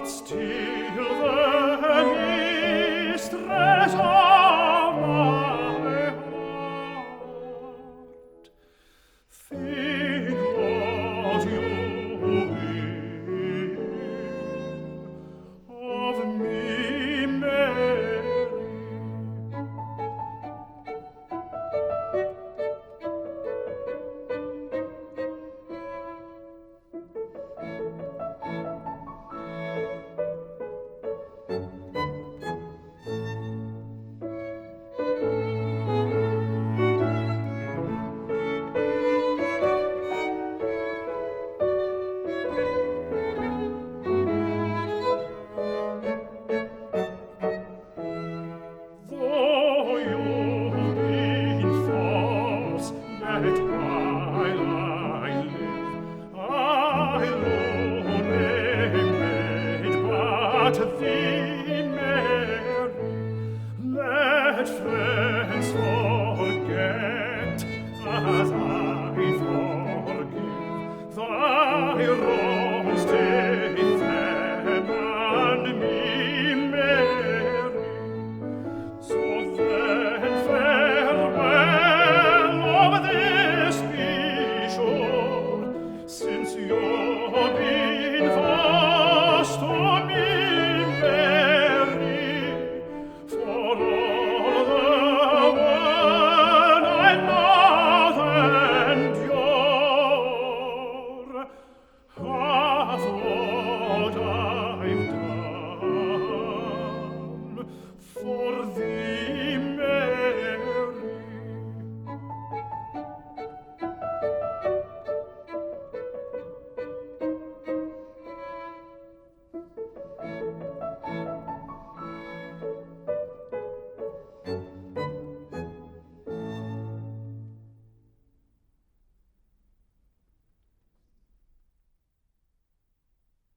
but still the mistress of my heart. Think what you will of me, Mary. Though you've been false, yet while I live, I only made but thee, Mary. Let friends forget as I forgive thy wrongs.